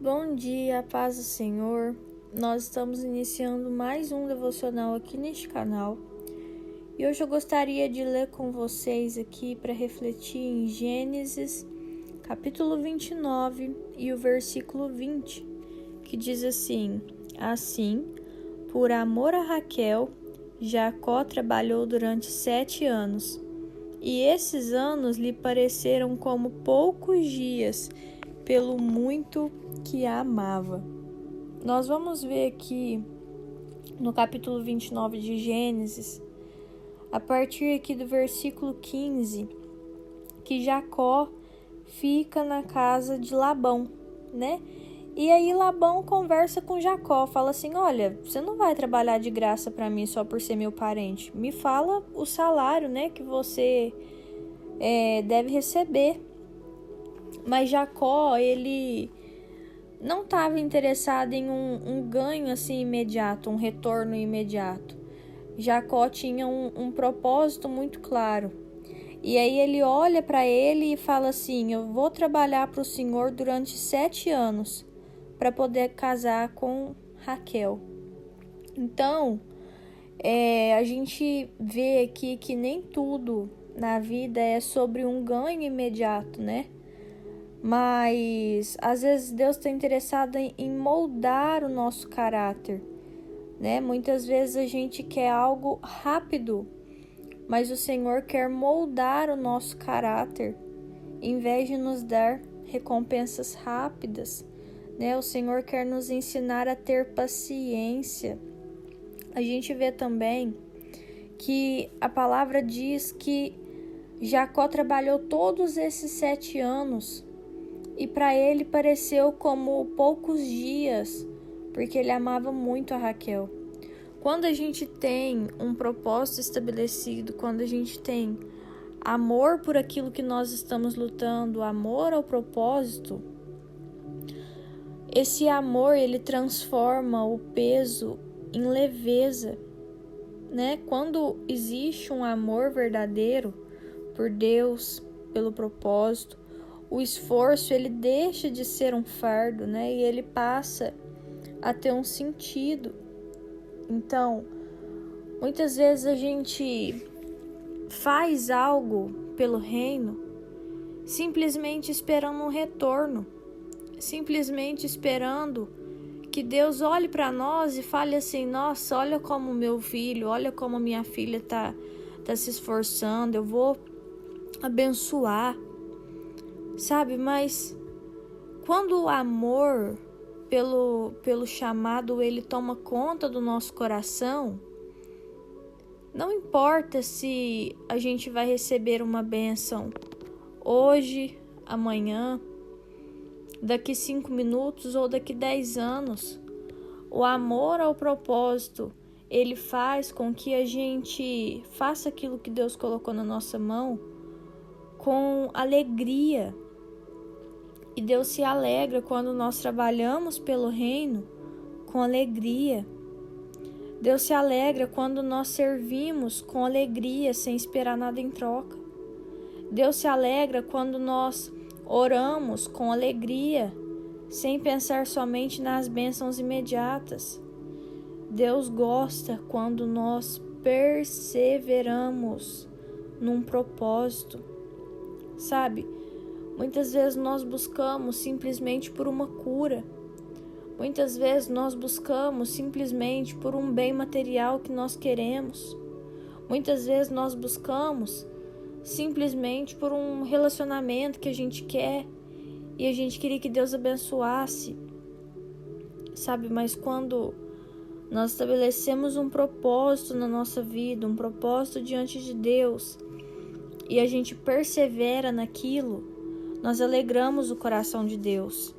Bom dia, paz do Senhor. Nós estamos iniciando mais um devocional aqui neste canal. E hoje eu gostaria de ler com vocês aqui para refletir em Gênesis, capítulo 29 e o versículo 20, que diz assim: Assim, por amor a Raquel, Jacó trabalhou durante 7 anos, e esses anos lhe pareceram como poucos dias, pelo muito que a amava. Nós vamos ver aqui no capítulo 29 de Gênesis, a partir aqui do versículo 15, que Jacó fica na casa de Labão, né? E aí Labão conversa com Jacó, fala assim: olha, você não vai trabalhar de graça para mim só por ser meu parente. Me fala o salário, né, que você deve receber. Mas Jacó, ele não estava interessado em um ganho assim imediato, um retorno imediato. Jacó tinha um propósito muito claro. E aí ele olha para ele e fala assim: eu vou trabalhar para o Senhor durante 7 anos para poder casar com Raquel. Então, a gente vê aqui que nem tudo na vida é sobre um ganho imediato, né? Mas às vezes Deus está interessado em moldar o nosso caráter, né? Muitas vezes a gente quer algo rápido, mas o Senhor quer moldar o nosso caráter, em vez de nos dar recompensas rápidas, né? O Senhor quer nos ensinar a ter paciência. A gente vê também que a palavra diz que Jacó trabalhou todos esses 7 anos, e para ele pareceu como poucos dias, porque ele amava muito a Raquel. Quando a gente tem um propósito estabelecido, quando a gente tem amor por aquilo que nós estamos lutando, amor ao propósito, esse amor ele transforma o peso em leveza, né? Quando existe um amor verdadeiro por Deus, pelo propósito, o esforço ele deixa de ser um fardo, né? E ele passa a ter um sentido. Então, muitas vezes a gente faz algo pelo reino simplesmente esperando um retorno, simplesmente esperando que Deus olhe para nós e fale assim: nossa, olha como meu filho, olha como minha filha tá se esforçando, eu vou abençoar. Sabe, mas quando o amor pelo chamado ele toma conta do nosso coração, não importa se a gente vai receber uma bênção hoje, amanhã, daqui 5 minutos ou daqui 10 anos, o amor ao propósito, ele faz com que a gente faça aquilo que Deus colocou na nossa mão com alegria. E Deus se alegra quando nós trabalhamos pelo reino com alegria. Deus se alegra quando nós servimos com alegria, sem esperar nada em troca. Deus se alegra quando nós oramos com alegria, sem pensar somente nas bênçãos imediatas. Deus gosta quando nós perseveramos num propósito. Sabe? Muitas vezes nós buscamos simplesmente por uma cura. Muitas vezes nós buscamos simplesmente por um bem material que nós queremos. Muitas vezes nós buscamos simplesmente por um relacionamento que a gente quer e a gente queria que Deus abençoasse. Sabe, mas quando nós estabelecemos um propósito na nossa vida, um propósito diante de Deus, e a gente persevera naquilo, nós alegramos o coração de Deus.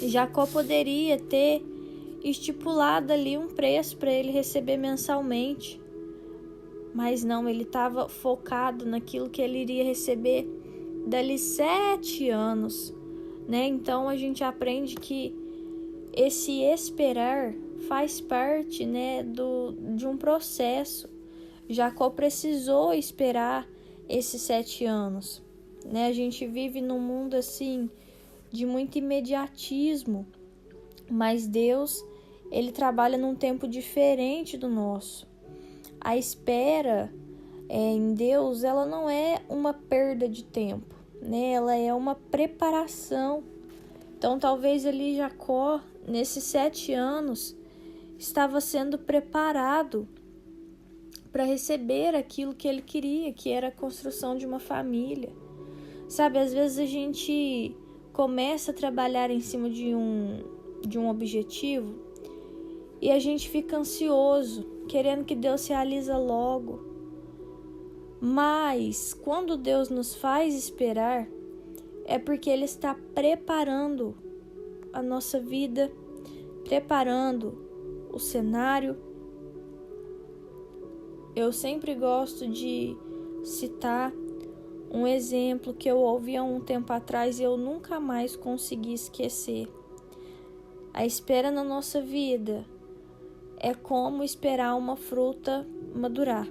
Jacó poderia ter estipulado ali um preço para ele receber mensalmente, mas não, ele estava focado naquilo que ele iria receber dali 7 anos, né? Então a gente aprende que esse esperar faz parte, né, de um processo. Jacó precisou esperar esses 7 anos, né? A gente vive num mundo assim de muito imediatismo, mas Deus, ele trabalha num tempo diferente do nosso. A espera em Deus, ela não é uma perda de tempo, né? Ela é uma preparação. Então, talvez ali Jacó, nesses 7 anos, estava sendo preparado para receber aquilo que ele queria, que era a construção de uma família. Sabe, às vezes a gente começa a trabalhar em cima de um objetivo e a gente fica ansioso, querendo que Deus se realize logo. Mas quando Deus nos faz esperar, é porque Ele está preparando a nossa vida, preparando o cenário. Eu sempre gosto de citar um exemplo que eu ouvi há um tempo atrás e eu nunca mais consegui esquecer. A espera na nossa vida é como esperar uma fruta madurar.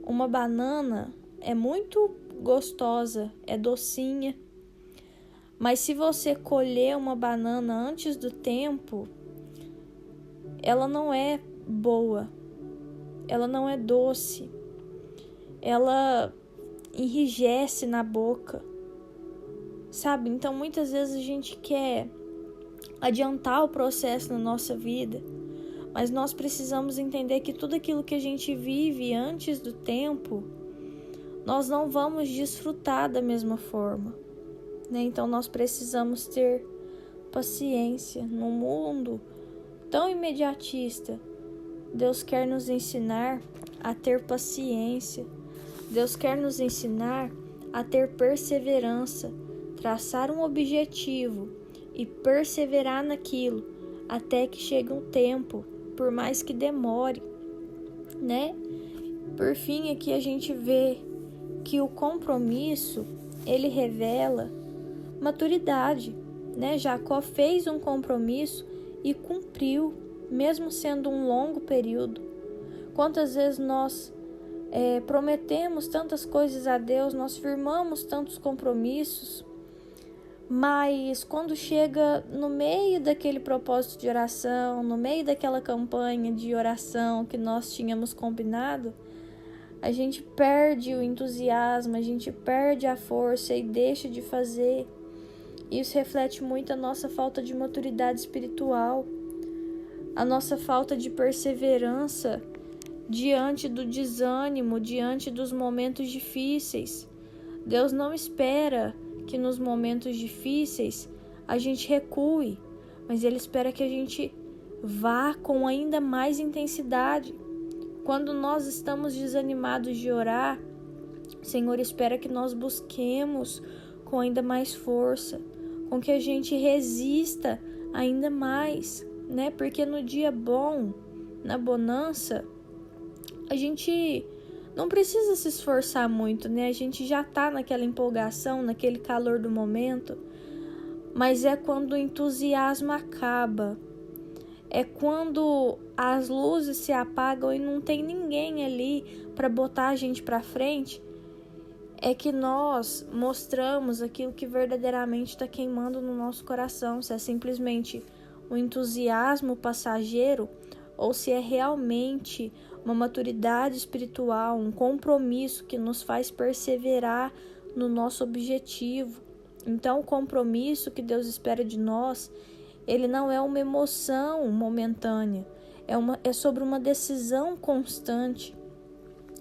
Uma banana é muito gostosa, é docinha, mas se você colher uma banana antes do tempo, ela não é boa, ela não é doce, ela enrijece na boca, sabe? Então muitas vezes a gente quer adiantar o processo na nossa vida, mas nós precisamos entender que tudo aquilo que a gente vive antes do tempo, nós não vamos desfrutar da mesma forma, né? Então nós precisamos ter paciência. Num mundo tão imediatista, Deus quer nos ensinar a ter paciência. Deus quer nos ensinar a ter perseverança, traçar um objetivo e perseverar naquilo até que chegue um tempo, por mais que demore, né? Por fim, aqui a gente vê que o compromisso, ele revela maturidade, né? Jacó fez um compromisso e cumpriu, mesmo sendo um longo período. Quantas vezes nós prometemos tantas coisas a Deus, nós firmamos tantos compromissos, mas quando chega no meio daquele propósito de oração, no meio daquela campanha de oração que nós tínhamos combinado, a gente perde o entusiasmo, a gente perde a força e deixa de fazer. Isso reflete muito a nossa falta de maturidade espiritual, a nossa falta de perseverança diante do desânimo, diante dos momentos difíceis. Deus não espera que nos momentos difíceis a gente recue, mas Ele espera que a gente vá com ainda mais intensidade. Quando nós estamos desanimados de orar, o Senhor espera que nós busquemos com ainda mais força, com que a gente resista ainda mais, né? Porque no dia bom, na bonança, a gente não precisa se esforçar muito, né? A gente já tá naquela empolgação, naquele calor do momento, mas é quando o entusiasmo acaba, é quando as luzes se apagam e não tem ninguém ali para botar a gente para frente, é que nós mostramos aquilo que verdadeiramente está queimando no nosso coração, se é simplesmente um entusiasmo passageiro ou se é realmente uma maturidade espiritual, um compromisso que nos faz perseverar no nosso objetivo. Então, o compromisso que Deus espera de nós, ele não é uma emoção momentânea, é sobre uma decisão constante.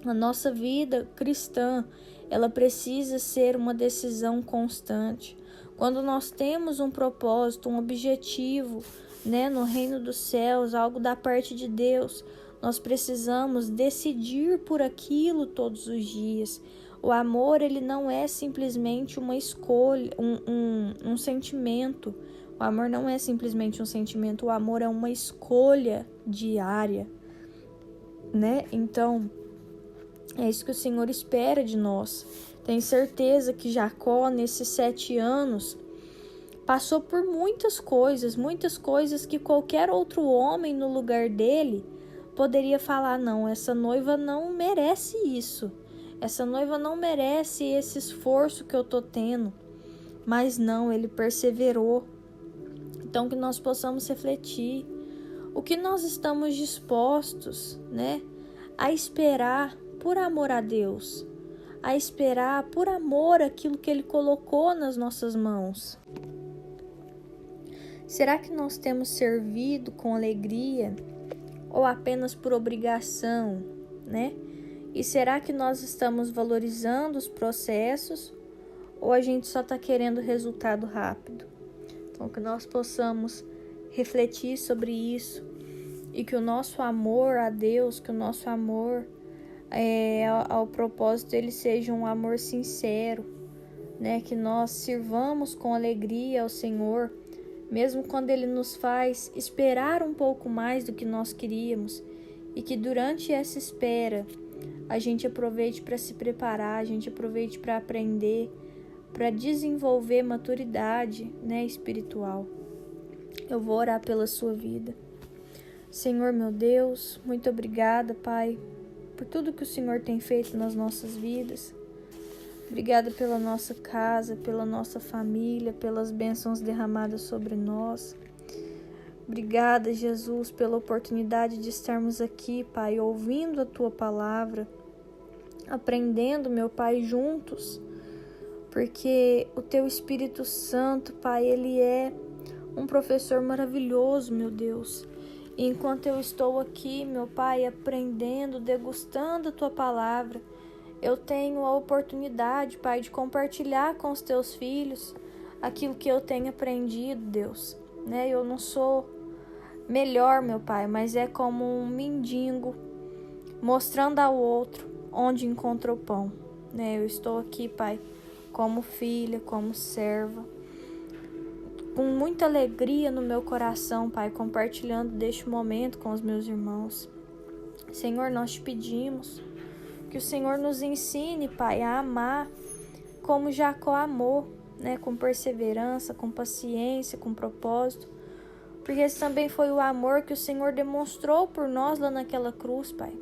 A nossa vida cristã, ela precisa ser uma decisão constante. Quando nós temos um propósito, um objetivo, né, no reino dos céus, algo da parte de Deus, nós precisamos decidir por aquilo todos os dias. O amor, ele não é simplesmente uma escolha, um sentimento. O amor não é simplesmente um sentimento, o amor é uma escolha diária, né? Então, é isso que o Senhor espera de nós. Tenho certeza que Jacó, nesses 7 anos, passou por muitas coisas que qualquer outro homem no lugar dele poderia falar: não, essa noiva não merece isso, essa noiva não merece esse esforço que eu tô tendo. mas não, ele perseverou. Então, que nós possamos refletir o que nós estamos dispostos, né, a esperar por amor a Deus, a esperar por amor aquilo que Ele colocou nas nossas mãos. Será que nós temos servido com alegria ou apenas por obrigação, né? E será que nós estamos valorizando os processos ou a gente só está querendo resultado rápido? Então, que nós possamos refletir sobre isso e que o nosso amor a Deus, que o nosso amor ao propósito, ele seja um amor sincero, né? Que nós sirvamos com alegria ao Senhor, mesmo quando Ele nos faz esperar um pouco mais do que nós queríamos, e que durante essa espera a gente aproveite para se preparar, a gente aproveite para aprender, para desenvolver maturidade, né, espiritual. Eu vou orar pela sua vida. Senhor meu Deus, muito obrigada, Pai, por tudo que o Senhor tem feito nas nossas vidas. Obrigada pela nossa casa, pela nossa família, pelas bênçãos derramadas sobre nós. Obrigada, Jesus, pela oportunidade de estarmos aqui, Pai, ouvindo a Tua palavra, aprendendo, meu Pai, juntos, porque o Teu Espírito Santo, Pai, Ele é um professor maravilhoso, meu Deus. E enquanto eu estou aqui, meu Pai, aprendendo, degustando a Tua palavra, eu tenho a oportunidade, Pai, de compartilhar com os Teus filhos aquilo que eu tenho aprendido, Deus, né? Eu não sou melhor, meu Pai, mas é como um mendigo mostrando ao outro onde encontra o pão, né? Eu estou aqui, Pai, como filha, como serva, com muita alegria no meu coração, Pai, compartilhando deste momento com os meus irmãos. Senhor, nós te pedimos que o Senhor nos ensine, Pai, a amar como Jacó amou, né? Com perseverança, com paciência, com propósito. Porque esse também foi o amor que o Senhor demonstrou por nós lá naquela cruz, Pai.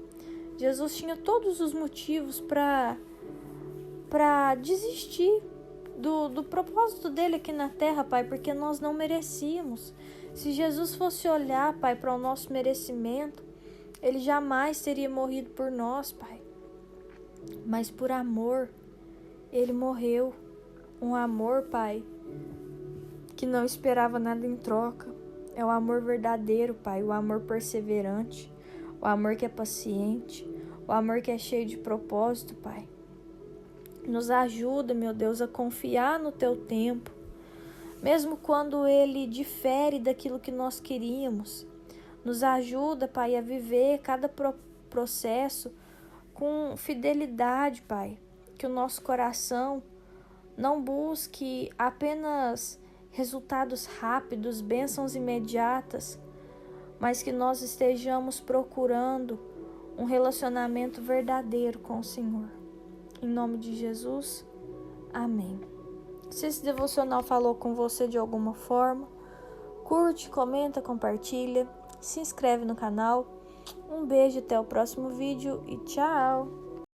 Jesus tinha todos os motivos para desistir do propósito dele aqui na terra, Pai, porque nós não merecíamos. Se Jesus fosse olhar, Pai, para o nosso merecimento, ele jamais teria morrido por nós, Pai. Mas por amor, ele morreu. Um amor, Pai, que não esperava nada em troca. É o amor verdadeiro, Pai, o amor perseverante, o amor que é paciente, o amor que é cheio de propósito, Pai. Nos ajuda, meu Deus, a confiar no Teu tempo, mesmo quando ele difere daquilo que nós queríamos. Nos ajuda, Pai, a viver cada processo com fidelidade, Pai. Que o nosso coração não busque apenas resultados rápidos, bênçãos imediatas, mas que nós estejamos procurando um relacionamento verdadeiro com o Senhor. Em nome de Jesus, amém. Se esse devocional falou com você de alguma forma, curte, comenta, compartilha, se inscreve no canal. Um beijo, até o próximo vídeo e tchau!